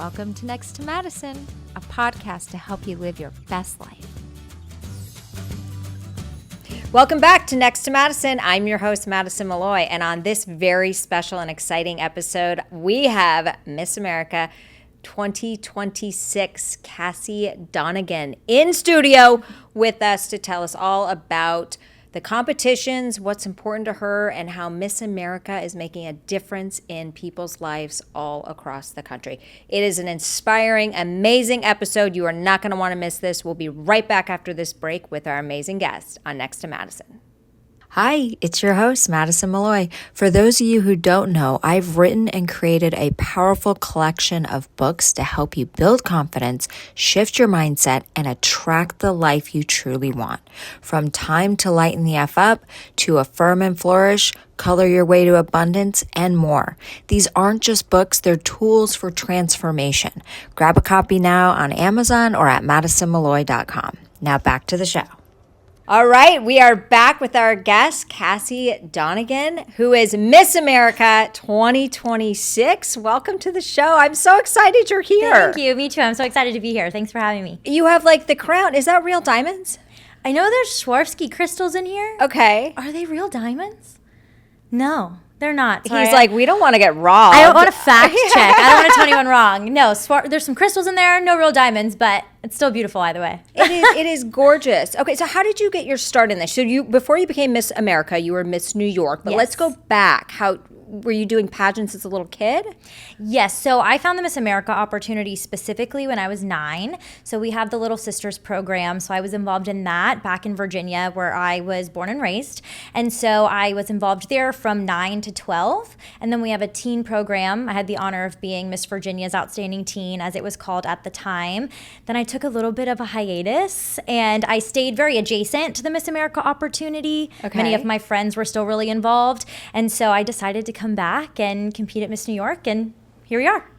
Welcome to Next to Madison, a podcast to help you live your best life. Welcome back to Next to Madison. I'm your host, Madison Malloy, and on this very special and exciting episode, we have Miss America 2026 Cassie Donegan in studio with us to tell us all about the competitions, what's important to her, and how Miss America is making a difference in people's lives all across the country. It is an inspiring, amazing episode. You are not going to want to miss this. We'll be right back after this break with our amazing guest on Next to Madison. Hi, it's your host, Madison Malloy. For those of you who don't know, I've written and created a powerful collection of books to help you build confidence, shift your mindset, and attract the life you truly want. From Time to Lighten the F Up, to Affirm and Flourish, Color Your Way to Abundance, and more. These aren't just books, they're tools for transformation. Grab a copy now on Amazon or at madisonmalloy.com. Now back to the show. All right, we are back with our guest, Cassie Donegan, who is Miss America 2026. Welcome to the show. I'm so excited you're here. Thank you. Me too. I'm so excited to be here. Thanks for having me. You have like the crown. Is that real diamonds? I know there's Swarovski crystals in here. Okay. Are they real diamonds? No, they're not. Sorry. He's like, we don't want to get robbed. I don't want to fact check. I don't want to tell anyone wrong. No, there's some crystals in there, no real diamonds, but it's still beautiful either way. It is gorgeous. Okay, so how did you get your start in this? So before you became Miss America, you were Miss New York, but let's go back. How were you doing pageants as a little kid? Yes, so I found the Miss America opportunity specifically when I was 9. So we have the Little Sisters program. So I was involved in that back in Virginia where I was born and raised. And so I was involved there from 9 to 12. And then we have a teen program. I had the honor of being Miss Virginia's Outstanding Teen, as it was called at the time. Then I took a little bit of a hiatus and I stayed very adjacent to the Miss America opportunity. Okay. Many of my friends were still really involved. And so I decided to come back and compete at Miss New York, and here we are.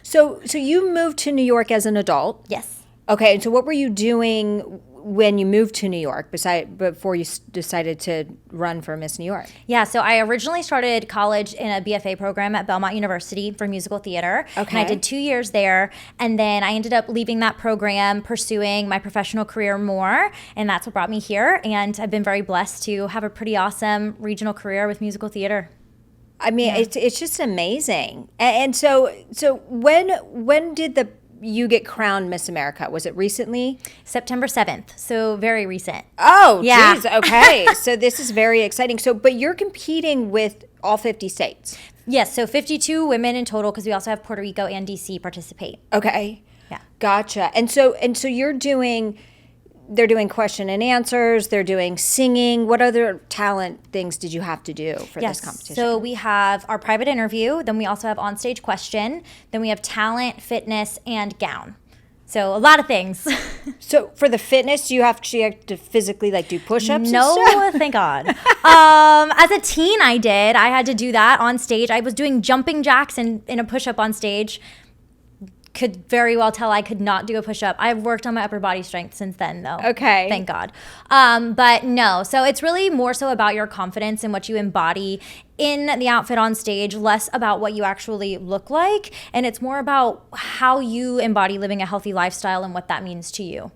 So you moved to New York as an adult? Yes. Okay, and so what were you doing when you moved to New York before you decided to run for Miss New York? Yeah, so I originally started college in a BFA program at Belmont University for musical theater. Okay. And I did 2 years there, and then I ended up leaving that program, pursuing my professional career more, and that's what brought me here, and I've been very blessed to have a pretty awesome regional career with musical theater. I mean, it's just amazing. And so when did you get crowned Miss America? Was it recently? September 7th, so very recent. Oh, yeah. Geez, okay. So this is very exciting. But you're competing with all 50 states. Yes, so 52 women in total, because we also have Puerto Rico and DC participate. Okay. Yeah. Gotcha. And so they're doing question and answers, they're doing singing. What other talent things did you have to do for this competition? So we have our private interview, then we also have onstage question, then we have talent, fitness, and gown. So a lot of things. So for the fitness, do you have to physically do push-ups? No, thank God. As a teen, I did. I had to do that on stage. I was doing jumping jacks in a push-up on stage. Could very well tell I could not do a push-up. I've worked on my upper body strength since then, though. Okay. Thank God. But no, so it's really more so about your confidence and what you embody in the outfit on stage, less about what you actually look like. And it's more about how you embody living a healthy lifestyle and what that means to you.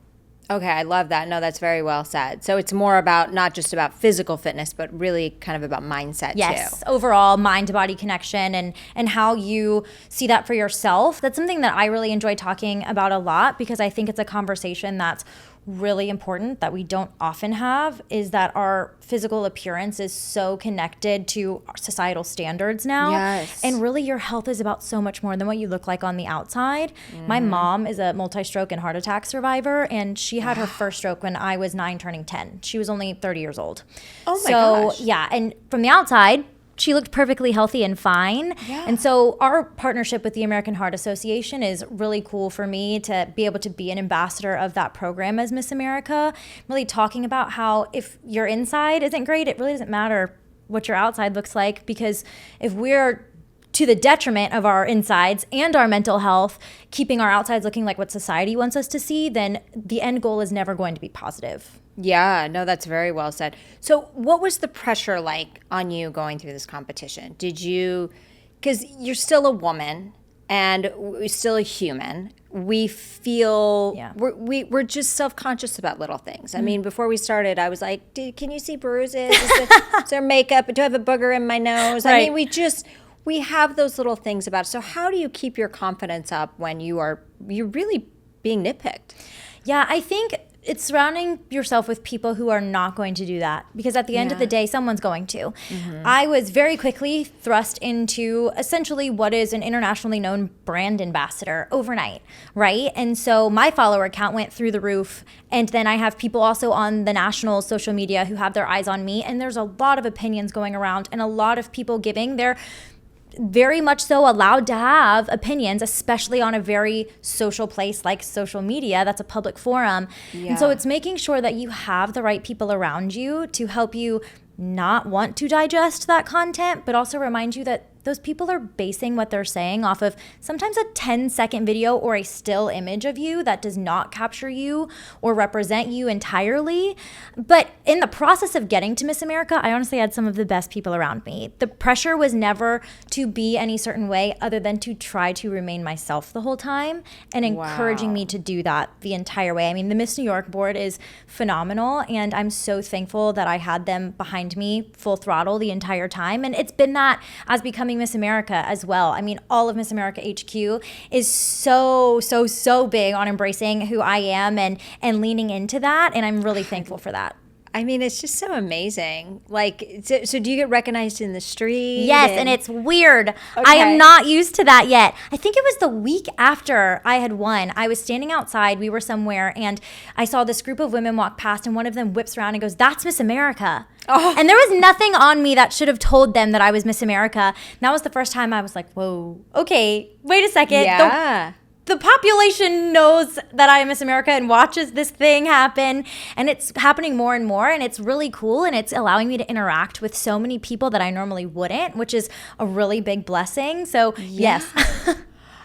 Okay, I love that. No, that's very well said. So it's more about not just about physical fitness, but really kind of about mindset too. Yes, overall mind-to-body connection and how you see that for yourself. That's something that I really enjoy talking about a lot because I think it's a conversation that's really important that we don't often have, is that our physical appearance is so connected to societal standards now. Yes. And really your health is about so much more than what you look like on the outside. My mom is a multi-stroke and heart attack survivor, and she had her first stroke when I was 9 turning 10. She was only 30 years old. Oh my gosh. So yeah, and from the outside, she looked perfectly healthy and fine. Yeah. And so our partnership with the American Heart Association is really cool for me to be able to be an ambassador of that program as Miss America, really talking about how if your inside isn't great, it really doesn't matter what your outside looks like, because if we're to the detriment of our insides and our mental health, keeping our outsides looking like what society wants us to see, then the end goal is never going to be positive. Yeah, no, that's very well said. So what was the pressure like on you going through this competition? Did you, because you're still a woman, and we're still a human. We feel we're just self-conscious about little things. I mean, before we started, I was like, can you see bruises? Is there makeup? Do I have a booger in my nose? Right. I mean, we have those little things about it. So how do you keep your confidence up when you're really being nitpicked? Yeah, I think it's surrounding yourself with people who are not going to do that, because at the end of the day, someone's going to. I was very quickly thrust into essentially what is an internationally known brand ambassador overnight, right? And so my follower count went through the roof. And then I have people also on the national social media who have their eyes on me. And there's a lot of opinions going around and a lot of people giving their very much so allowed to have opinions, especially on a very social place like social media. That's a public forum. Yeah. And so it's making sure that you have the right people around you to help you not want to digest that content, but also remind you that those people are basing what they're saying off of sometimes a 10-second video or a still image of you that does not capture you or represent you entirely. But in the process of getting to Miss America, I honestly had some of the best people around me. The pressure was never to be any certain way other than to try to remain myself the whole time and encouraging me to do that the entire way. I mean, the Miss New York board is phenomenal, and I'm so thankful that I had them behind me full throttle the entire time. And it's been that as becoming Miss America as well. I mean, all of Miss America HQ is so big on embracing who I am and leaning into that. And I'm really thankful for that. I mean, it's just so amazing. Like, so do you get recognized in the street? Yes, and it's weird. Okay. I am not used to that yet. I think it was the week after I had won. I was standing outside. We were somewhere, and I saw this group of women walk past, and one of them whips around and goes, "That's Miss America." Oh. And there was nothing on me that should have told them that I was Miss America. And that was the first time I was like, whoa, okay, wait a second. Yeah. The population knows that I am Miss America and watches this thing happen, and it's happening more and more, and it's really cool, and it's allowing me to interact with so many people that I normally wouldn't, which is a really big blessing. So yes.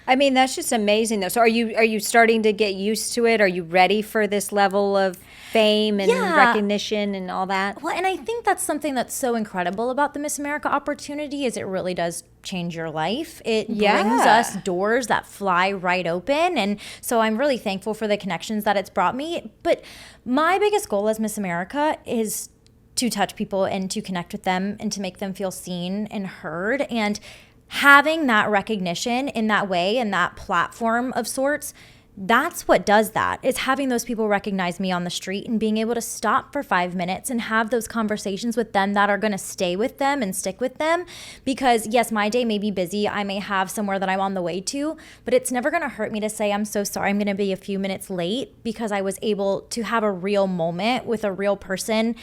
I mean, that's just amazing though. So are you starting to get used to it? Are you ready for this level of fame and recognition and all that? Well, and I think that's something that's so incredible about the Miss America opportunity is it really does change your life. It brings us doors that fly right open. And so I'm really thankful for the connections that it's brought me. But my biggest goal as Miss America is to touch people and to connect with them and to make them feel seen and heard. And having that recognition in that way and that platform of sorts, that's what does that, is having those people recognize me on the street and being able to stop for 5 minutes and have those conversations with them that are going to stay with them and stick with them. Because yes, my day may be busy. I may have somewhere that I'm on the way to, but it's never going to hurt me to say, I'm so sorry, I'm going to be a few minutes late, because I was able to have a real moment with a real person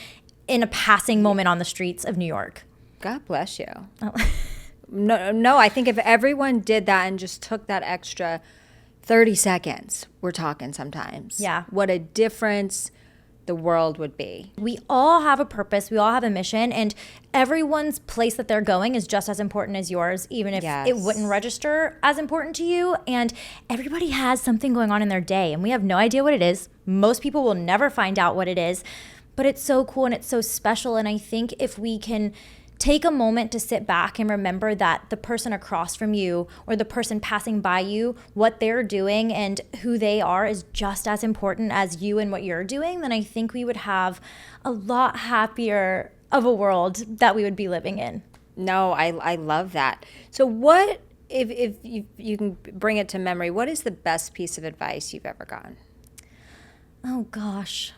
in a passing moment on the streets of New York. God bless you. Oh. No, I think if everyone did that and just took that extra 30 seconds, we're talking sometimes. Yeah. What a difference the world would be. We all have a purpose. We all have a mission. And everyone's place that they're going is just as important as yours, even if it wouldn't register as important to you. And everybody has something going on in their day, and we have no idea what it is. Most people will never find out what it is. But it's so cool and it's so special. And I think if we can take a moment to sit back and remember that the person across from you or the person passing by you, what they're doing and who they are is just as important as you and what you're doing, then I think we would have a lot happier of a world that we would be living in. No, I love that. So what, if you can bring it to memory, what is the best piece of advice you've ever gotten? Oh, gosh.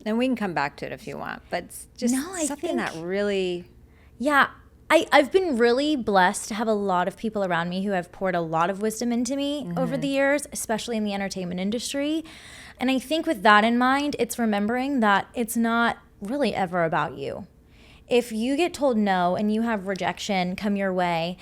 And we can come back to it if you want, but it's just something that really... Yeah, I've been really blessed to have a lot of people around me who have poured a lot of wisdom into me over the years, especially in the entertainment industry. And I think with that in mind, it's remembering that it's not really ever about you. If you get told no and you have rejection come your way,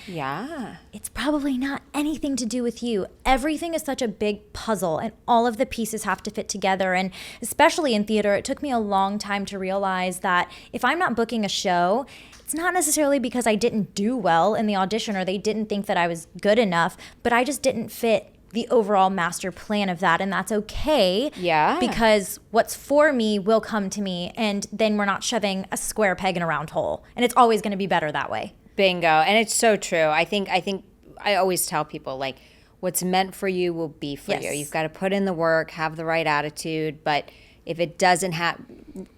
it's probably not anything to do with you. Everything is such a big puzzle and all of the pieces have to fit together. And especially in theater, it took me a long time to realize that if I'm not booking a show, it's not necessarily because I didn't do well in the audition or they didn't think that I was good enough, but I just didn't fit the overall master plan of that, and that's okay. Yeah. Because what's for me will come to me, and then we're not shoving a square peg in a round hole. And it's always going to be better that way. Bingo. And it's so true. I think I always tell people, like, what's meant for you will be for you. Yes. You've got to put in the work, have the right attitude, but if it doesn't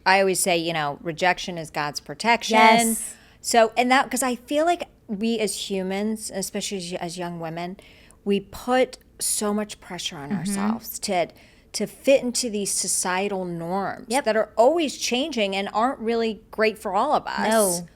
I always say, rejection is God's protection. Yes. So, and that, because I feel like we as humans, especially as young women, we put so much pressure on ourselves to fit into these societal norms that are always changing and aren't really great for all of us. No.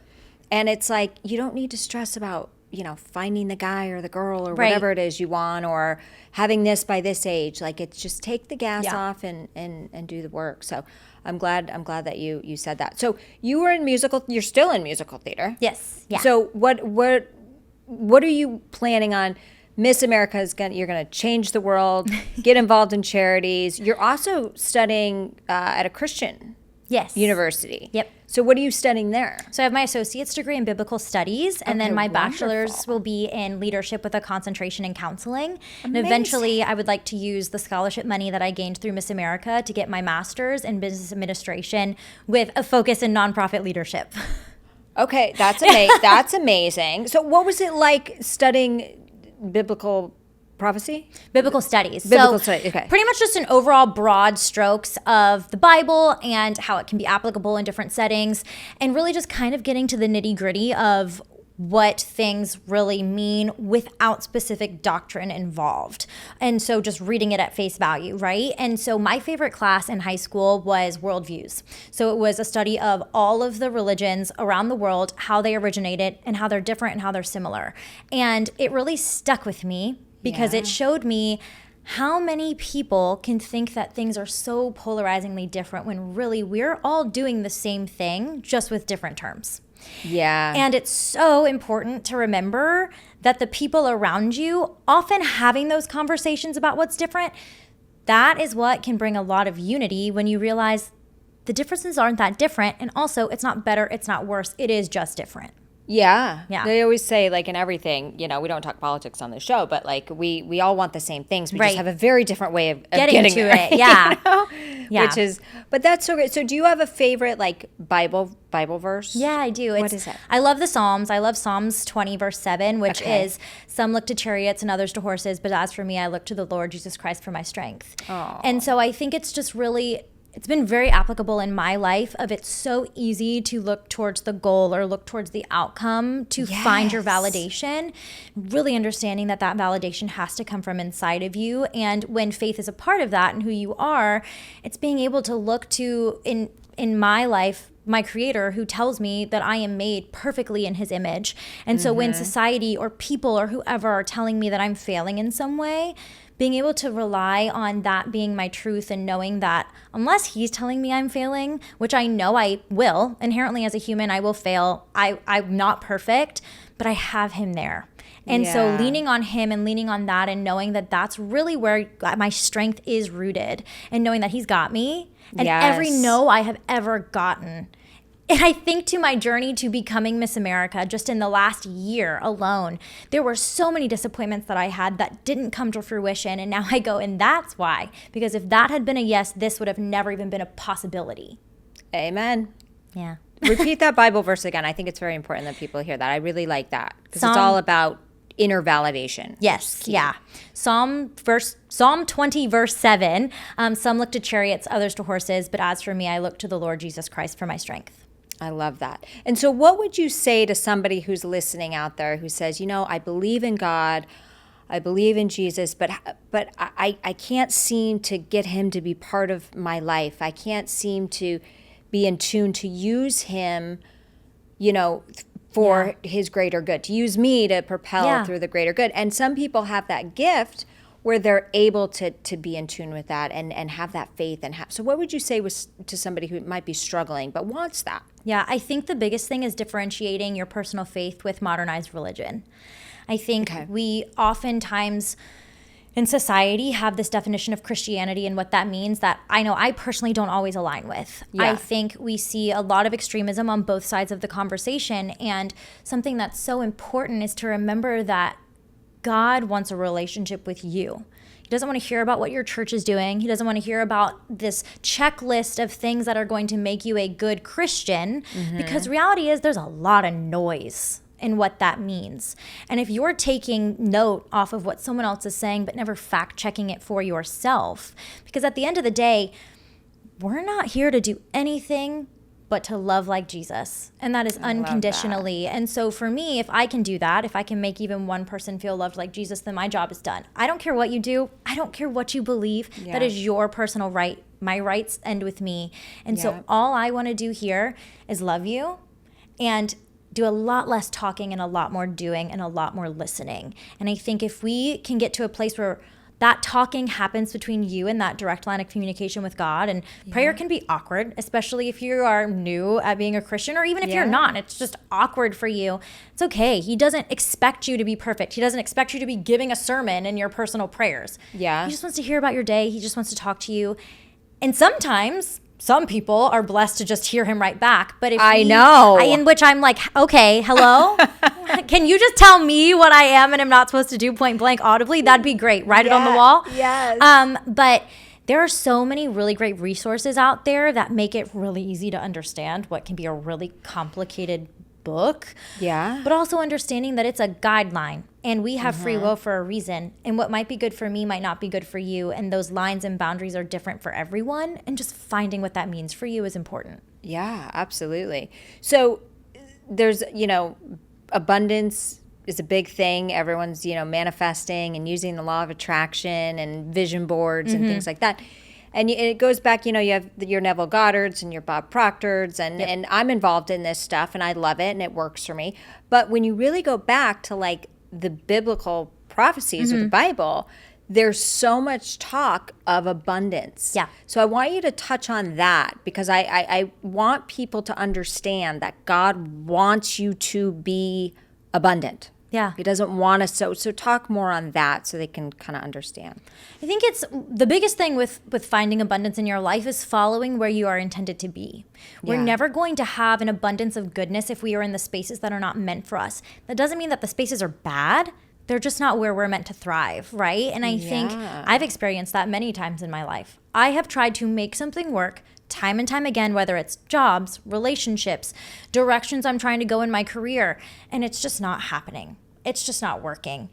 And it's like, you don't need to stress about, finding the guy or the girl or whatever it is you want, or having this by this age. Like, it's just take the gas off and do the work. So I'm glad that you said that. So you were you're still in musical theater. Yes. Yeah. So what are you planning on? Miss America you're going to change the world, get involved in charities. You're also studying at a Christian university. Yep. So what are you studying there? So I have my associate's degree in biblical studies, and then my bachelor's wonderful. will be in leadership with a concentration in counseling. Amazing. And eventually I would like to use the scholarship money that I gained through Miss America to get my master's in business administration with a focus in nonprofit leadership. Okay, that's amazing. So what was it like studying biblical prophecy? Biblical studies. Studies, okay. Pretty much just an overall broad strokes of the Bible and how it can be applicable in different settings, and really just kind of getting to the nitty gritty of what things really mean without specific doctrine involved. And so just reading it at face value, right? And so my favorite class in high school was worldviews. So it was a study of all of the religions around the world, how they originated and how they're different and how they're similar. And it really stuck with me because it showed me how many people can think that things are so polarizingly different when really we're all doing the same thing, just with different terms. Yeah. And it's so important to remember that the people around you, often having those conversations about what's different, that is what can bring a lot of unity when you realize the differences aren't that different. And also, it's not better, it's not worse, it is just different. Yeah. Yeah. They always say, like, in everything, we don't talk politics on the show, but like we all want the same things. We just have a very different way of getting to there, it. Yeah. Yeah. But that's so great. So do you have a favorite like Bible verse? Yeah, I do. What is it? I love the Psalms. I love Psalms 20, verse 7, which is, some look to chariots and others to horses, but as for me, I look to the Lord Jesus Christ for my strength. Oh. And so I think it's just really, it's been very applicable in my life of it's so easy to look towards the goal or look towards the outcome to find your validation, really understanding that that validation has to come from inside of you. And when faith is a part of that and who you are, it's being able to look to, in my life, my creator who tells me that I am made perfectly in his image. And so when society or people or whoever are telling me that I'm failing in some way, being able to rely on that being my truth and knowing that unless he's telling me I'm failing, which I know I will, inherently as a human, I will fail. I'm not perfect, but I have him there. And so leaning on him and leaning on that and knowing that that's really where my strength is rooted, and knowing that he's got me. And every no I have ever gotten. And I think to my journey to becoming Miss America, just in the last year alone, there were so many disappointments that I had that didn't come to fruition. And now I go, and that's why. Because if that had been a yes, this would have never even been a possibility. Amen. Yeah. Repeat that Bible verse again. I think it's very important that people hear that. I really like that because it's all about inner validation. Yes. Yeah. Psalm 20, verse 7. Some look to chariots, others to horses, but as for me, I look to the Lord Jesus Christ for my strength. I love that. And so what would you say to somebody who's listening out there who says, I believe in God, I believe in Jesus, but I can't seem to get him to be part of my life. I can't seem to be in tune to use him, for his greater good, to use me to propel through the greater good. And some people have that gift where they're able to be in tune with that and have that faith. So what would you say to somebody who might be struggling but wants that? Yeah, I think the biggest thing is differentiating your personal faith with modernized religion. I think we oftentimes in society have this definition of Christianity and what that means that I know I personally don't always align with. I think we see a lot of extremism on both sides of the conversation, and something that's so important is to remember that God wants a relationship with you. He doesn't want to hear about what your church is doing. He doesn't want to hear about this checklist of things that are going to make you a good Christian, because reality is there's a lot of noise and what that means. And if you're taking note off of what someone else is saying, but never fact checking it for yourself, because at the end of the day, we're not here to do anything but to love like Jesus. And that is unconditionally. And so for me, if I can do that, if I can make even one person feel loved like Jesus, then my job is done. I don't care what you do. I don't care what you believe. Yeah. That is your personal right. My rights end with me. And so all I want to do here is love you and do a lot less talking and a lot more doing and a lot more listening. And I think if we can get to a place where that talking happens between you and that direct line of communication with God. And prayer can be awkward, especially if you are new at being a Christian, or even if you're not, it's just awkward for you. It's okay. He doesn't expect you to be perfect. He doesn't expect you to be giving a sermon in your personal prayers. Yeah. He just wants to hear about your day. He just wants to talk to you. And sometimes some people are blessed to just hear him right back. But if in which I'm like, okay, hello? Can you just tell me what I am and am not supposed to do point blank audibly? That'd be great. Write it on the wall. Yes. But there are so many really great resources out there that make it really easy to understand what can be a really complicated book. Yeah. But also understanding that it's a guideline and we have free will for a reason. And what might be good for me might not be good for you. And those lines and boundaries are different for everyone. And just finding what that means for you is important. Yeah, absolutely. So there's, abundance is a big thing. Everyone's, manifesting and using the law of attraction and vision boards and things like that. And it goes back, you have your Neville Goddards and your Bob Proctors, and I'm involved in this stuff, and I love it, and it works for me. But when you really go back to, like, the biblical prophecies of the Bible, there's so much talk of abundance. Yeah. So I want you to touch on that, because I want people to understand that God wants you to be abundant. Yeah. He doesn't want us. So talk more on that so they can kind of understand. I think it's the biggest thing with finding abundance in your life is following where you are intended to be. We're never going to have an abundance of goodness if we are in the spaces that are not meant for us. That doesn't mean that the spaces are bad. They're just not where we're meant to thrive, right? And I think I've experienced that many times in my life. I have tried to make something work time and time again, whether it's jobs, relationships, directions I'm trying to go in my career, and it's just not happening. It's just not working.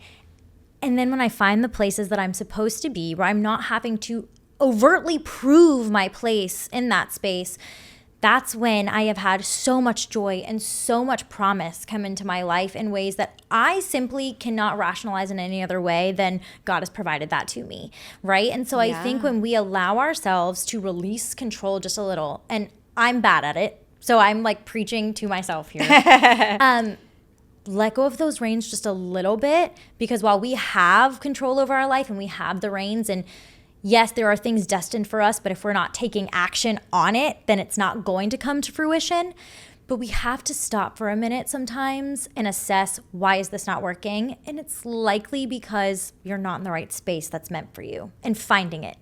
And then when I find the places that I'm supposed to be, where I'm not having to overtly prove my place in that space, that's when I have had so much joy and so much promise come into my life in ways that I simply cannot rationalize in any other way than God has provided that to me, right? And so I think when we allow ourselves to release control just a little, and I'm bad at it, so I'm like preaching to myself here, let go of those reins just a little bit, because while we have control over our life and we have the reins, and yes, there are things destined for us, but if we're not taking action on it, then it's not going to come to fruition. But we have to stop for a minute sometimes and assess, why is this not working? And it's likely because you're not in the right space that's meant for you, and finding it.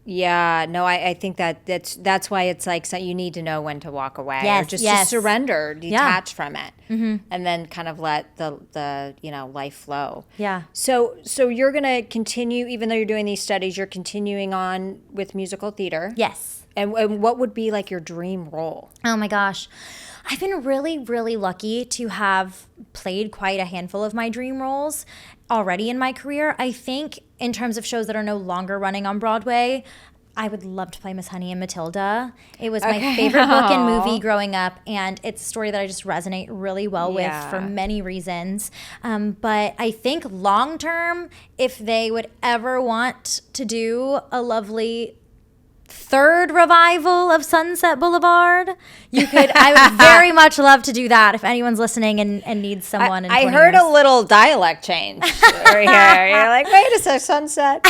Yeah, no, I think that's why it's like, so you need to know when to walk away, or just to surrender, detach from it, and then kind of let the life flow. Yeah. So you're gonna continue, even though you're doing these studies, you're continuing on with musical theater. Yes. And what would be like your dream role? Oh my gosh. I've been really, really lucky to have played quite a handful of my dream roles already in my career. I think in terms of shows that are no longer running on Broadway, I would love to play Miss Honey and Matilda. It was my favorite book and movie growing up, and it's a story that I just resonate really well with for many reasons. But I think long term, if they would ever want to do a lovely third revival of Sunset Boulevard, I would very much love to do that if anyone's listening and needs someone in 20 I heard years. a little dialect change over here. You're like, wait a sec, Sunset.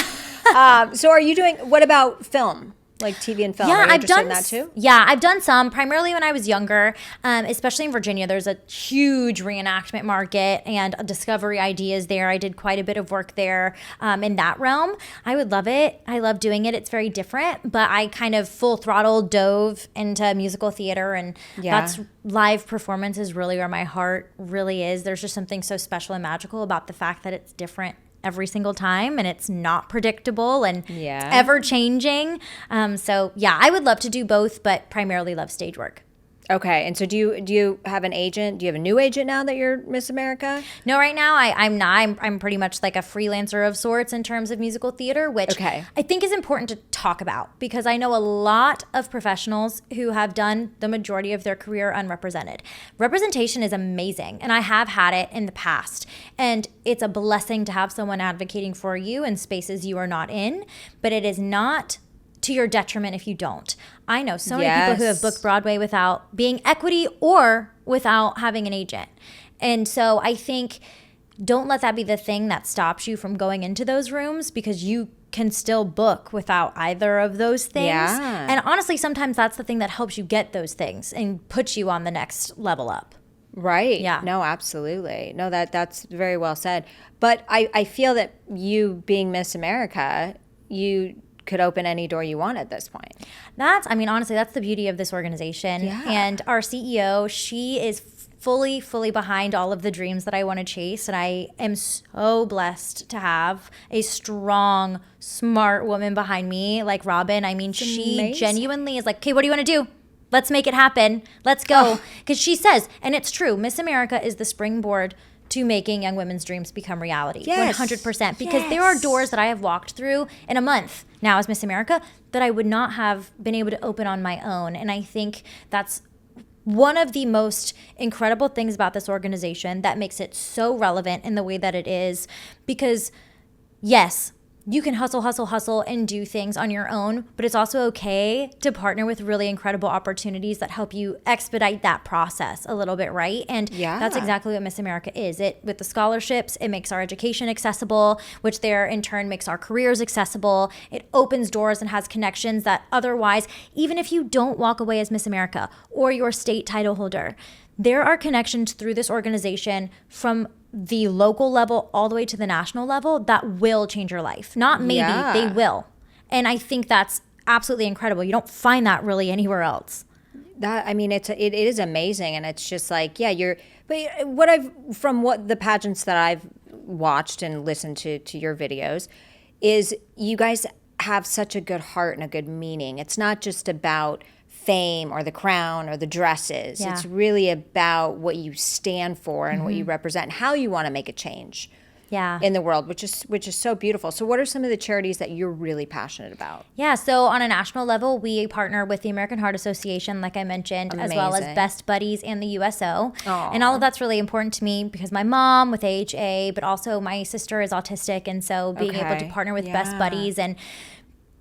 So are you doing, what about film? Like TV and film? Yeah, Are you interested in that too? Yeah, I've done some, primarily when I was younger, especially in Virginia. There's a huge reenactment market and discovery ideas there. I did quite a bit of work there in that realm. I would love it. I love doing it. It's very different, but I kind of full throttle dove into musical theater, and that's live performance is really where my heart really is. There's just something so special and magical about the fact that it's different every single time, and it's not predictable, and it's ever changing. So I would love to do both, but primarily love stage work. Okay. And so do you have an agent? Do you have a new agent now that you're Miss America? No, right now I'm not. I'm pretty much like a freelancer of sorts in terms of musical theater, which Okay. I think is important to talk about because I know a lot of professionals who have done the majority of their career unrepresented. Representation is amazing, and I have had it in the past. And it's a blessing to have someone advocating for you in spaces you are not in, but it is not to your detriment if you don't. I know so many people who have booked Broadway without being equity or without having an agent. And so I think don't let that be the thing that stops you from going into those rooms because you can still book without either of those things. Yeah. And honestly, sometimes that's the thing that helps you get those things and puts you on the next level up. Right. Yeah. No, absolutely. No, that's very well said. But I feel that you being Miss America, you could open any door you want at this point. Honestly, that's the beauty of this organization. Yeah. And our CEO, she is fully behind all of the dreams that I want to chase. And I am so blessed to have a strong, smart woman behind me like Robin. I mean, she amazing. Genuinely is like, okay, what do you want to do? Let's make it happen. Let's go. Because she says, and it's true, Miss America is the springboard to making young women's dreams become reality. Yes. 100%. Because there are doors that I have walked through in a month now as Miss America that I would not have been able to open on my own. And I think that's one of the most incredible things about this organization that makes it so relevant in the way that it is. Because yes, you can hustle, and do things on your own, but it's also okay to partner with really incredible opportunities that help you expedite that process a little bit, right? And that's exactly what Miss America is. With the scholarships, it makes our education accessible, which there in turn makes our careers accessible. It opens doors and has connections that otherwise, even if you don't walk away as Miss America or your state title holder, there are connections through this organization from the local level all the way to the national level that will change your life. Not maybe, they will. And I think that's absolutely incredible. You don't find that really anywhere else. It is amazing, and it's just like, but what the pageants that I've watched and listened to your videos is you guys have such a good heart and a good meaning. It's not just about fame or the crown or the dresses. Yeah. It's really about what you stand for and what you represent and how you want to make a change in the world, which is so beautiful. So what are some of the charities that you're really passionate about? Yeah, so on a national level, we partner with the American Heart Association, like I mentioned, as well as Best Buddies and the USO. Aww. And all of that's really important to me because my mom with AHA, but also my sister is autistic. And so being able to partner with Best Buddies and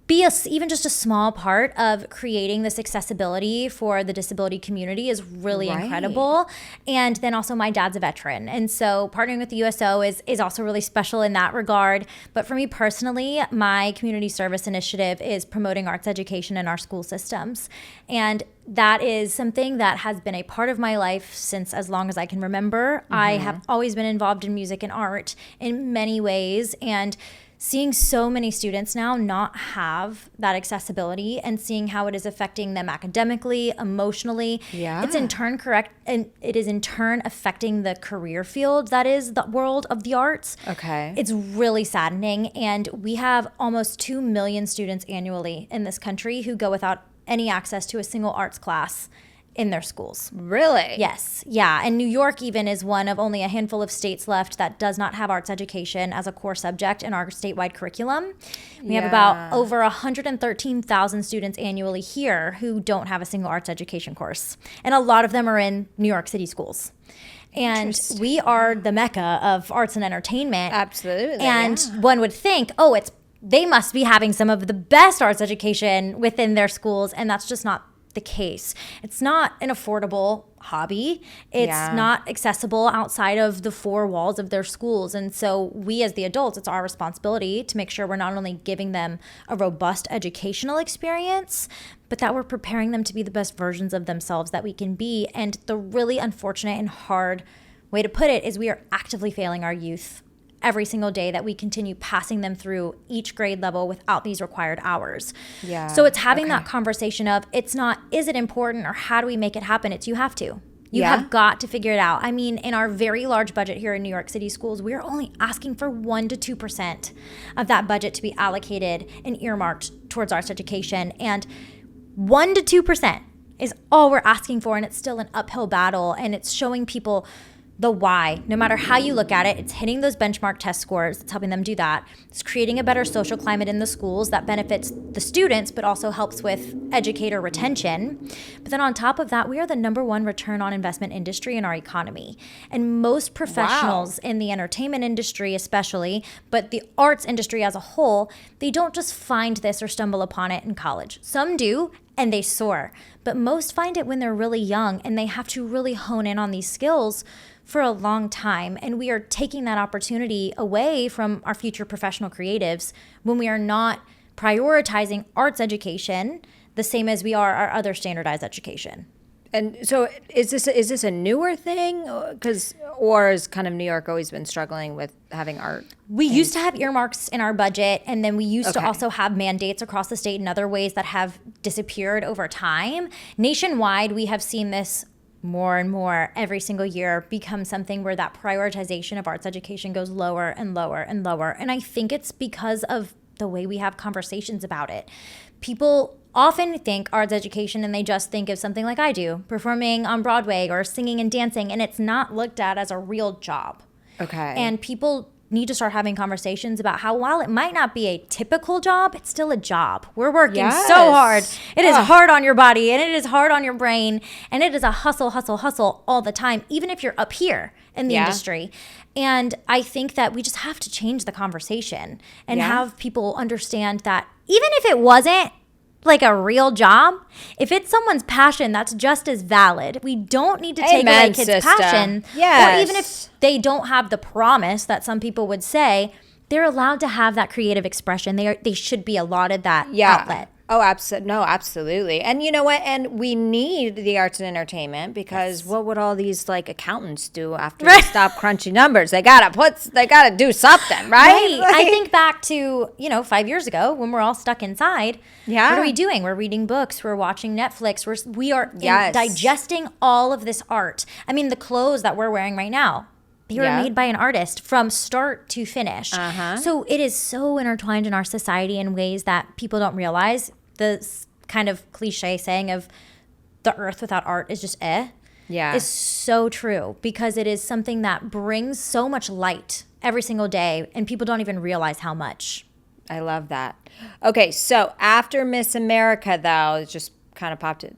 be even just a small part of creating this accessibility for the disability community is really incredible. And then also my dad's a veteran. And so partnering with the USO is also really special in that regard. But for me personally, my community service initiative is promoting arts education in our school systems. And that is something that has been a part of my life since as long as I can remember. I have always been involved in music and art in many ways. And seeing so many students now not have that accessibility and seeing how it is affecting them academically, emotionally, it's in turn correct, and it is in turn affecting the career field that is the world of the arts. Okay. It's really saddening, and we have almost 2 million students annually in this country who go without any access to a single arts class in their schools. Really? Yes. Yeah. And New York even is one of only a handful of states left that does not have arts education as a core subject in our statewide curriculum. We have about over 113,000 students annually here who don't have a single arts education course. And a lot of them are in New York City schools. And we are the mecca of arts and entertainment. Absolutely. And one would think, they must be having some of the best arts education within their schools. And that's just not the case. It's not an affordable hobby. It's not accessible outside of the four walls of their schools. And so we as the adults, it's our responsibility to make sure we're not only giving them a robust educational experience, but that we're preparing them to be the best versions of themselves that we can be. And the really unfortunate and hard way to put it is we are actively failing our youth every single day that we continue passing them through each grade level without these required hours. Yeah. So it's having that conversation of, it's not, is it important or how do we make it happen? It's you have to. You have got to figure it out. I mean, in our very large budget here in New York City schools, we're only asking for 1% to 2% of that budget to be allocated and earmarked towards arts education. And 1% to 2% is all we're asking for, and it's still an uphill battle, and it's showing people the why. No matter how you look at it, it's hitting those benchmark test scores. It's helping them do that. It's creating a better social climate in the schools that benefits the students, but also helps with educator retention. But then on top of that, we are the #1 return on investment industry in our economy. And most professionals in the entertainment industry especially, but the arts industry as a whole, they don't just find this or stumble upon it in college. Some do, and they soar. But most find it when they're really young, and they have to really hone in on these skills for a long time. And we are taking that opportunity away from our future professional creatives when we are not prioritizing arts education the same as we are our other standardized education. And so is this a newer thing? Or has kind of New York always been struggling with having art? We used to have earmarks in our budget, and then we used to also have mandates across the state in other ways that have disappeared over time. Nationwide, we have seen this more and more every single year become something where that prioritization of arts education goes lower and lower and lower. And I think it's because of the way we have conversations about it. People often think arts education and they just think of something like I do, performing on Broadway or singing and dancing, and it's not looked at as a real job. Okay. And people need to start having conversations about how, while it might not be a typical job, it's still a job. We're working so hard. It is hard on your body, and it is hard on your brain, and it is a hustle, hustle, hustle all the time, even if you're up here in the industry. And I think that we just have to change the conversation and have people understand that even if it wasn't like a real job, if it's someone's passion, that's just as valid. We don't need to take away kids' passion. Or even if they don't have the promise that some people would say, they're allowed to have that creative expression. They should be allotted that outlet. Oh, absolutely. And you know what? And we need the arts and entertainment because what would all these like accountants do after they stop crunching numbers? They gotta do something, right? I think back to, 5 years ago when we're all stuck inside. Yeah. What are we doing? We're reading books. We're watching Netflix. We are digesting all of this art. I mean, the clothes that we're wearing right now, they were made by an artist from start to finish. So it is so intertwined in our society in ways that people don't realize. The kind of cliche saying of the earth without art is just is so true, because it is something that brings so much light every single day, and people don't even realize how much. I love that. Okay, so after Miss America, though, it just kind of popped it.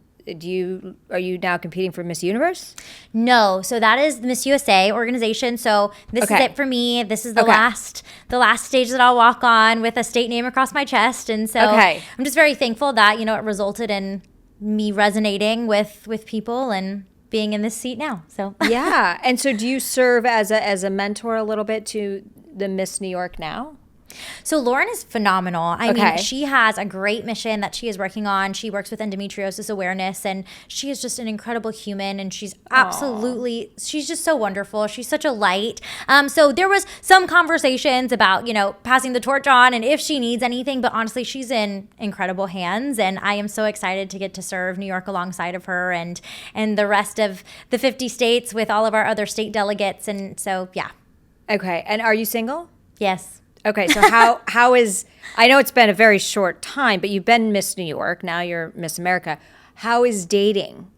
Are you now competing for Miss Universe? No. So that is the Miss USA organization. So this is it for me. This is the last stage that I'll walk on with a state name across my chest. And so I'm just very thankful that, it resulted in me resonating with people and being in this seat now. So yeah. And so do you serve as a mentor a little bit to the Miss New York now? So Lauren is phenomenal. I mean, she has a great mission that she is working on. She works with endometriosis awareness, and she is just an incredible human, and she's she's just so wonderful. She's such a light. So there was some conversations about, passing the torch on and if she needs anything, but honestly, she's in incredible hands, and I am so excited to get to serve New York alongside of her and the rest of the 50 states with all of our other state delegates. And so, yeah. Okay. And are you single? Yes. Okay, so how is, I know it's been a very short time, but you've been Miss New York, now you're Miss America. How is dating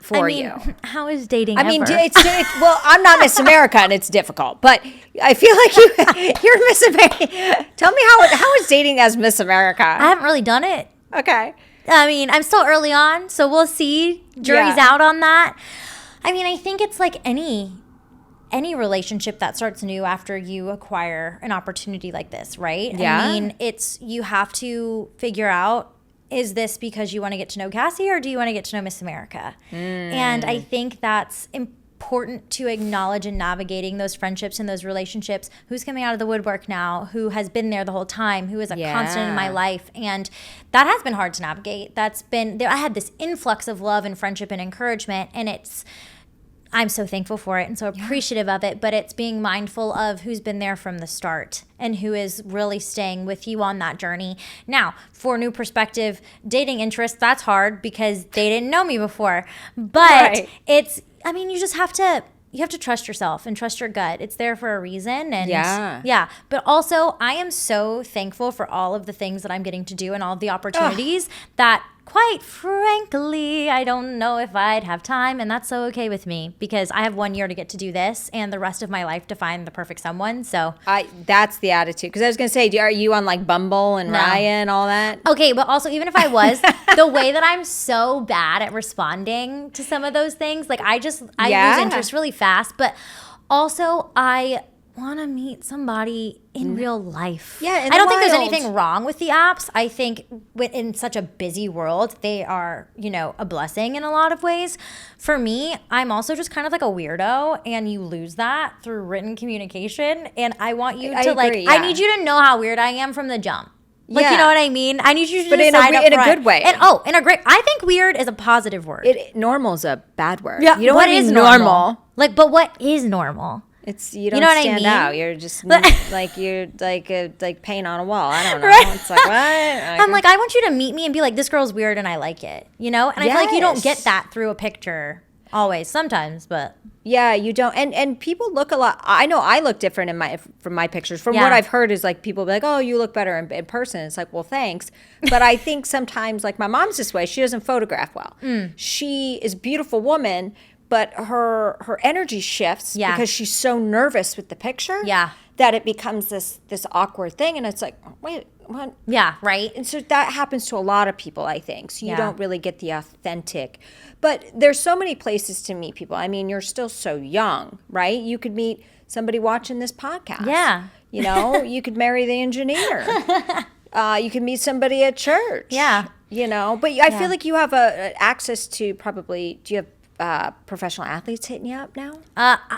for you? How is dating I mean, well, I'm not Miss America and it's difficult, but I feel like you're Miss America. Tell me how is dating as Miss America? I haven't really done it. Okay. I mean, I'm still early on, so we'll see. Jury's out on that. I mean, I think it's like any relationship that starts new after you acquire an opportunity like this, right? Yeah. I mean, you have to figure out, is this because you want to get to know Cassie, or do you want to get to know Miss America? And I think that's important to acknowledge in navigating those friendships and those relationships. Who's coming out of the woodwork now? Who has been there the whole time? Who is a constant in my life? And that has been hard to navigate. I had this influx of love and friendship and encouragement, and I'm so thankful for it and so appreciative of it, but it's being mindful of who's been there from the start and who is really staying with you on that journey. Now, for new perspective, dating interests, that's hard because they didn't know me before. But you just have to trust yourself and trust your gut. It's there for a reason. And but also I am so thankful for all of the things that I'm getting to do and all of the opportunities that quite frankly, I don't know if I'd have time, and that's so okay with me because I have 1 year to get to do this and the rest of my life to find the perfect someone. So That's the attitude. Because I was going to say, are you on like Bumble and No. Raya and all that? okay, but also even if I was, the way that I'm so bad at responding to some of those things, like I Yeah. lose interest really fast, but also I want to meet somebody in real life. Yeah, in I the don't think there's wild. anything wrong with the apps. I think in such a busy world, they are, a blessing in a lot of ways. For me, I'm also just kind of like a weirdo, and you lose that through written communication. And I want you I to agree, I yeah. need you to know how weird I am from the jump. Like, Yeah. you know what I mean? I need you to But in decide up a front. good way. And in a great, I think weird is a positive word. Normal's a bad word. Yeah, You don't what want to be is normal. Like, but what is normal? You don't know what I stand mean? out. You're just like you're like paint on a wall. I don't know. Right. It's like what? I'm like, I want you to meet me and be like, this girl's weird and I like it, And I feel like you don't get Yes. that through a picture always, sometimes, but Yeah, you don't. And people look a lot. I know I look different from my pictures. From Yeah. what I've heard is like people be like, oh, you look better in person. It's like, well, thanks. But I think sometimes like my mom's this way. She doesn't photograph well. She is a beautiful woman, but her energy shifts Yeah. because she's so nervous with the picture. Yeah. That it becomes this awkward thing, and it's like, wait, what? yeah, right? And so that happens to a lot of people, I think. So you Yeah. don't really get the authentic. But there's so many places to meet people. I mean, you're still so young, right? You could meet somebody watching this podcast. Yeah. You could marry the engineer. You could meet somebody at church. Yeah. But I feel like you have access to probably, do you have professional athletes hitting you up now?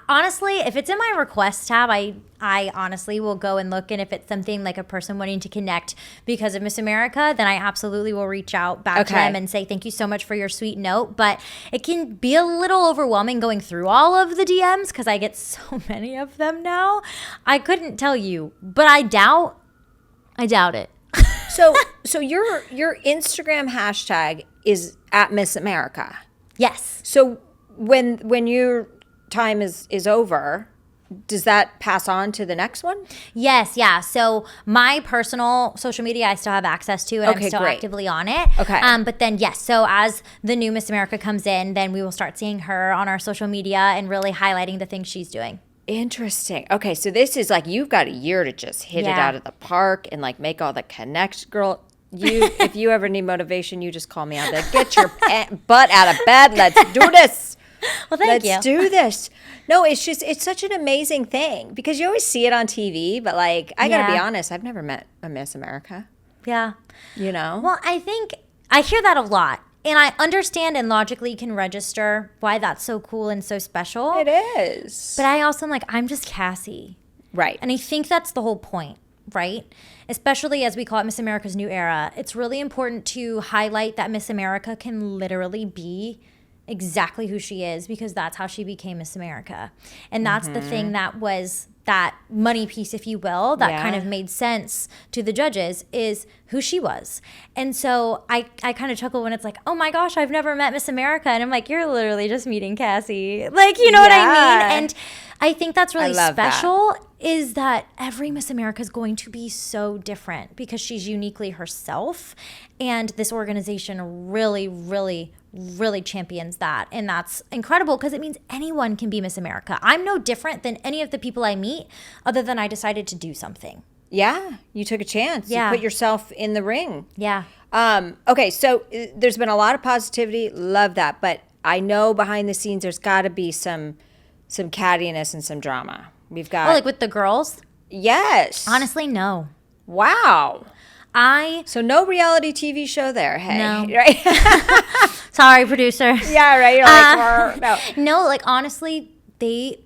Honestly, if it's in my request tab, I honestly will go and look. And if it's something like a person wanting to connect because of Miss America, then I absolutely will reach out back to Okay. them and say, thank you so much for your sweet note. But it can be a little overwhelming going through all of the DMs because I get so many of them now. I couldn't tell you, but I doubt it. So your Instagram hashtag is at Miss America. Yes. So when your time is over, does that pass on to the next one? Yes, yeah. So my personal social media, I still have access to, and Okay, I'm still great. actively on it. Okay. But then, yes. So as the new Miss America comes in, then we will start seeing her on our social media and really highlighting the things she's doing. Interesting. Okay, so this is like you've got a year to just hit it Yeah. out of the park and like make all the connections, girl. If you ever need motivation, you just call me. I'll be like, get your butt out of bed. Let's do this. Well, thank you. Let's do this. No, it's such an amazing thing because you always see it on TV, but like I gotta be Yeah. honest, I've never met a Miss America. Yeah. Well, I think I hear that a lot. And I understand and logically can register why that's so cool and so special. it is. But I also am like, I'm just Cassie. Right. And I think that's the whole point, right? Especially as we call it Miss America's New Era. It's really important to highlight that Miss America can literally be exactly who she is because that's how she became Miss America. And that's the thing that was that money piece, if you will, that kind of made sense to the judges is who she was. And so I kind of chuckle when it's like, oh my gosh, I've never met Miss America. And I'm like, you're literally just meeting Cassie. Like, you know what I mean? And I think that's really love that. special is that every Miss America is going to be so different because she's uniquely herself. And this organization really, really, really champions that. And that's incredible because it means anyone can be Miss America. I'm no different than any of the people I meet other than I decided to do something. Yeah, you took a chance. Yeah. You put yourself in the ring. Yeah. Okay, so there's been a lot of positivity. Love that. But I know behind the scenes there's got to be some cattiness and some drama. We've got... Oh, like with the girls? Yes. Honestly, no. Wow. I So no reality TV show there, hey? No. Right? sorry, producer. Yeah, right. You're like, no. No, like honestly,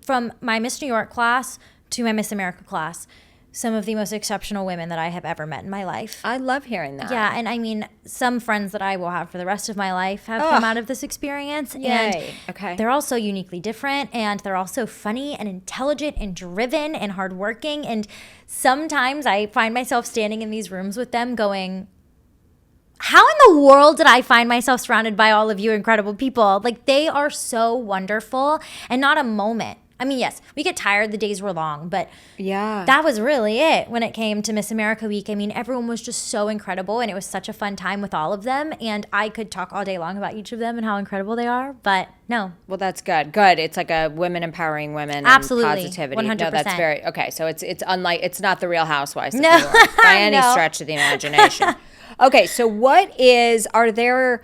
from my Miss New York class to my Miss America class, some of the most exceptional women that I have ever met in my life. I love hearing that. Yeah, and I mean, some friends that I will have for the rest of my life have come out of this experience. Yay. And Okay. they're all so uniquely different, and they're also funny and intelligent and driven and hardworking. And sometimes I find myself standing in these rooms with them going, how in the world did I find myself surrounded by all of you incredible people? Like, they are so wonderful, and not a moment I mean, yes, we get tired. The days were long, but Yeah. that was really it when it came to Miss America week. I mean, everyone was just so incredible, and it was such a fun time with all of them. And I could talk all day long about each of them and how incredible they are, but no. Well, that's good. Good. It's like a women empowering women Absolutely. and positivity. 100%. No, that's very okay. So it's unlike it's not the Real Housewives of No. New York by any No. stretch of the imagination. Okay, so are there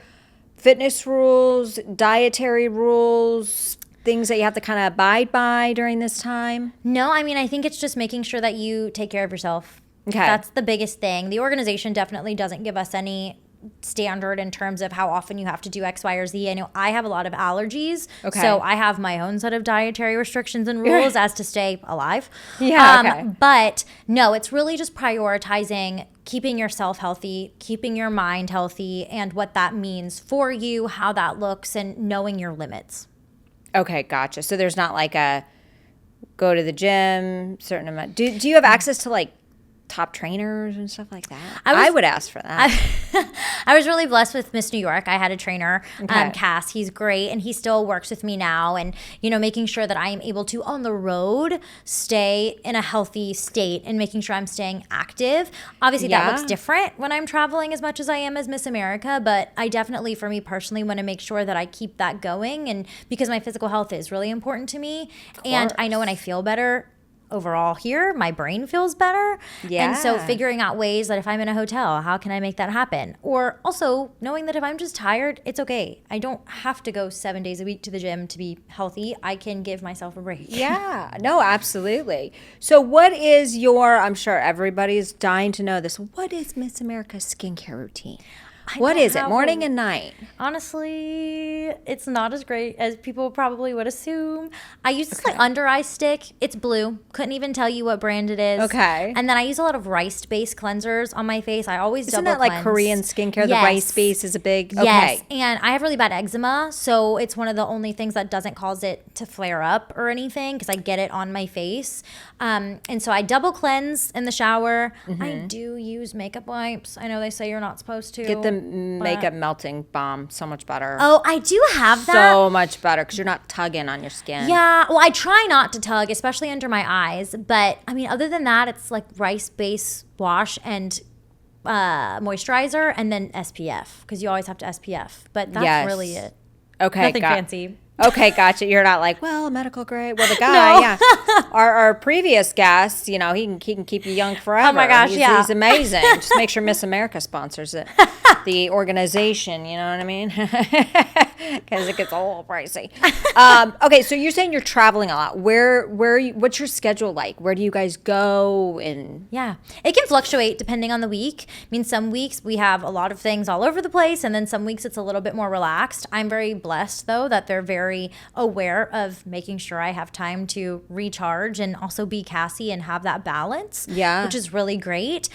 fitness rules, dietary rules, things that you have to kind of abide by during this time? No, I mean, I think it's just making sure that you take care of yourself. Okay. That's the biggest thing. The organization definitely doesn't give us any standard in terms of how often you have to do X, Y, or Z. I know I have a lot of allergies, Okay. so I have my own set of dietary restrictions and rules as to stay alive. Yeah, okay. But no, it's really just prioritizing keeping yourself healthy, keeping your mind healthy, and what that means for you, how that looks, and knowing your limits. Okay, gotcha. So there's not like a go to the gym, certain amount. Do you have access to like top trainers and stuff like that? I would ask for that. I was really blessed with Miss New York. I had a trainer, Okay. Cass. He's great, and he still works with me now. And making sure that I am able to on the road stay in a healthy state and making sure I'm staying active. Obviously, that Yeah. looks different when I'm traveling as much as I am as Miss America. But I definitely, for me personally, want to make sure that I keep that going, and because my physical health is really important to me, and I know when I feel better. Overall here, my brain feels better. And so Yeah. figuring out ways that if I'm in a hotel, how can I make that happen? Or also knowing that if I'm just tired, it's okay. I don't have to go 7 days a week to the gym to be healthy. I can give myself a break. Yeah, no, absolutely. So what is I'm sure everybody's dying to know this. What is Miss America's skincare routine? What don't is it? have Morning a- and night? Honestly, it's not as great as people probably would assume. I use this like under eye stick. It's blue. Couldn't even tell you what brand it is. Okay. And then I use a lot of rice-based cleansers on my face. I always Isn't double that like cleanse. Korean skincare? The Yes. rice base is a big. Okay. Yes, and I have really bad eczema, so it's one of the only things that doesn't cause it to flare up or anything because I get it on my face. And so I double cleanse in the shower. I do use makeup wipes. I know they say you're not supposed to. Get the makeup melting balm. So much better. Oh, I do have that. So much better because you're not tugging on your skin. Yeah, well, I try not to tug, especially under my eyes. But I mean, other than that, it's like rice base wash and moisturizer, and then SPF because you always have to SPF. But that's Yes. really it. Okay. Nothing fancy. Okay, gotcha. You're not like, well, medical grade. Well, the guy, yeah. Our previous guest, he can keep you young forever. Oh my gosh, yeah. He's amazing. Just make sure Miss America sponsors it. The organization, you know what I mean? Because it gets a little pricey. Okay, so you're saying you're traveling a lot. What's your schedule like? Where do you guys go? And Yeah, it can fluctuate depending on the week. I mean, some weeks we have a lot of things all over the place, and then some weeks it's a little bit more relaxed. I'm very blessed, though, that they're very aware of making sure I have time to recharge and also be Cassie and have that balance, Yeah. which is really great.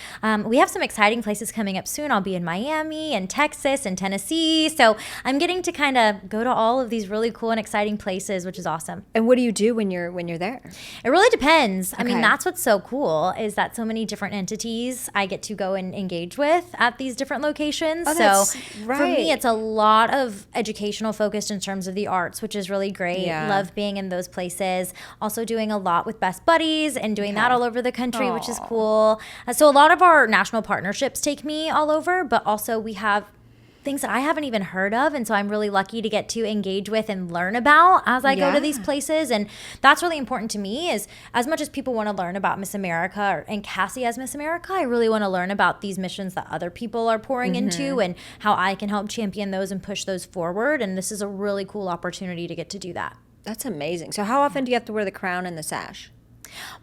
We have some exciting places coming up soon. I'll be in Miami and Texas and Tennessee, so I'm getting to kind of go to all of these really cool and exciting places, which is awesome. what do you do when you're there? It really depends. I mean, Okay. that's what's so cool is that so many different entities I get to go and engage with at these different locations. Oh, So that's for right. me, it's a lot of educational focused in terms of the arts, which is really great. Yeah. Love being in those places. Also doing a lot with Best Buddies and doing that all over the country, which is Aw. cool. So a lot of our national partnerships take me all over, but also we have things that I haven't even heard of. And so I'm really lucky to get to engage with and learn about as I go to these Yeah. places. And that's really important to me is as much as people want to learn about Miss America and Cassie as Miss America, I really want to learn about these missions that other people are pouring into and how I can help champion those and push those forward. And this is a really cool opportunity to get to do that. That's amazing. So how often do you have to wear the crown and the sash?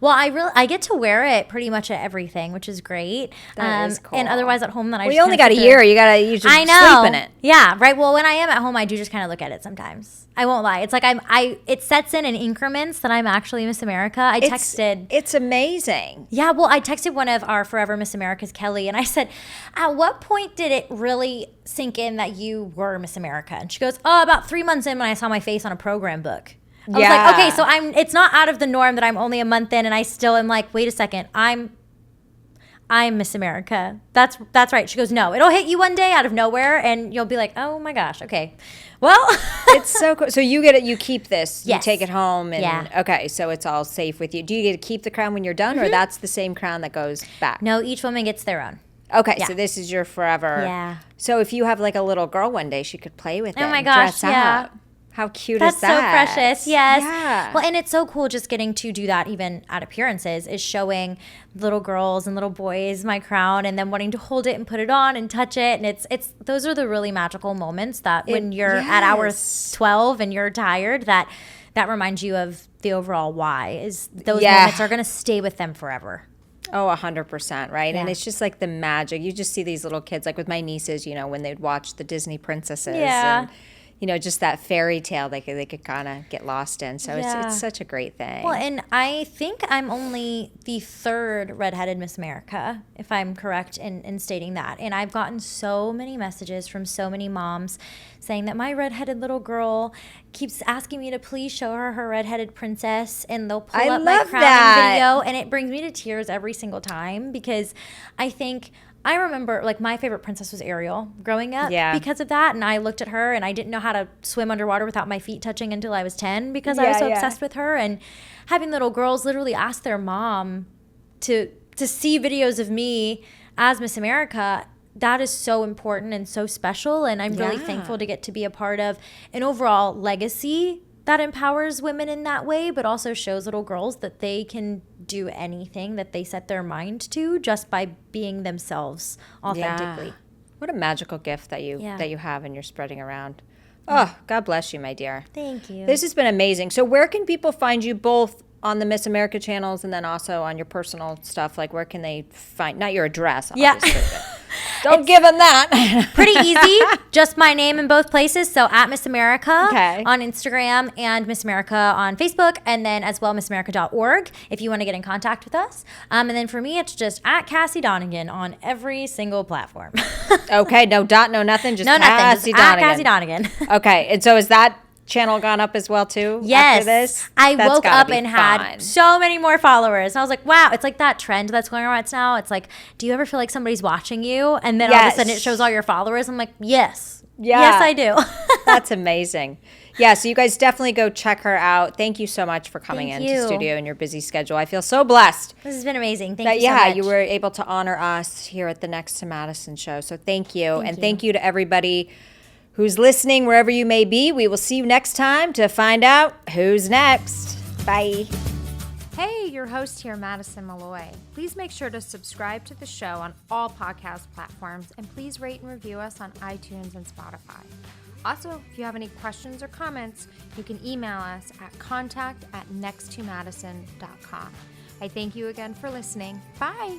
Well, I get to wear it pretty much at everything, which is great. That is cool. And otherwise at home, then I Well, just you only kinda got a sit year. there. You should I know. sleep in it. Yeah, right. Well, when I am at home, I do just kind of look at it sometimes. I won't lie. It's like it sets in increments that I'm actually Miss America. I texted. It's amazing. Yeah, well, I texted one of our Forever Miss Americas, Kelly, and I said, at what point did it really sink in that you were Miss America? And she goes, oh, about 3 months in when I saw my face on a program book. I was like, okay, so it's not out of the norm that I'm only a month in and I still am like, wait a second, I'm I'm Miss America. That's right. She goes, no, it'll hit you one day out of nowhere and you'll be like, oh my gosh, okay. Well, It's so cool. So you get it, you keep this, you Yes. take it home, and Yeah. okay, so it's all safe with you. Do you get to keep the crown when you're done, or that's the same crown that goes back? no, each woman gets their own. Okay, Yeah. so this is your forever. Yeah. So if you have like a little girl one day, she could play with it. Oh my and gosh, dress yeah. up. How cute That's is that? so precious. Yes. Yeah. Well, and it's so cool just getting to do that even at appearances is showing little girls and little boys my crown and then wanting to hold it and put it on and touch it. And it's those are the really magical moments that when you're at hour yes. 12 and you're tired, that reminds you of the overall why is those Yeah. moments are going to stay with them forever. Oh, 100%, right? And Yeah. it's just like the magic. You just see these little kids, like with my nieces, when they'd watch the Disney princesses. Yeah. And, just that fairy tale they could kind of get lost in. So Yeah. it's such a great thing. Well, and I think I'm only the third redheaded Miss America, if I'm correct in stating that. And I've gotten so many messages from so many moms saying that my redheaded little girl keeps asking me to please show her redheaded princess, and they'll pull I up my love crowning that. video, and it brings me to tears every single time because I remember, like, my favorite princess was Ariel growing up because of that. And I looked at her and I didn't know how to swim underwater without my feet touching until I was 10 because I was so obsessed with her. And having little girls literally ask their mom to see videos of me as Miss America, that is so important and so special. And I'm really thankful to get to be a part of an overall legacy that empowers women in that way, but also shows little girls that they can do anything that they set their mind to just by being themselves authentically. Yeah. What a magical gift that you Yeah. have and you're spreading around. Oh, God bless you, my dear. Thank you. This has been amazing. So where can people find you both on the Miss America channels and then also on your personal stuff? Like where can they find, not your address, obviously, but don't give them that. Pretty easy. Just my name in both places. So at Miss America on Instagram and Miss America on Facebook, and then as well missamerica.org if you want to get in contact with us. And then for me, it's just at Cassie Donegan on every single platform. Okay, no dot, no nothing, just No, nothing. Cassie Just at Donegan. Cassie Donegan. Okay, and so is that channel gone up as well too? Yes. After this? I That's woke gotta up be and fun. had so many more followers. And I was like, wow, it's like that trend that's going around now. It's like, do you ever feel like somebody's watching you? And then all of a sudden it shows all your followers. I'm like, yes. Yeah. Yes, I do. That's amazing. Yeah, so you guys definitely go check her out. Thank you so much for coming Thank into you. studio in your busy schedule. I feel so blessed This has been amazing. Thank that you so much. you were able to honor us here at the Next to Madison show. So thank you. Thank you to everybody who's listening wherever you may be. We will see you next time to find out who's next. Bye. Hey, your host here, Madison Malloy. Please make sure to subscribe to the show on all podcast platforms, and please rate and review us on iTunes and Spotify. Also, if you have any questions or comments, you can email us at contact@nexttomadison.com. I thank you again for listening. Bye.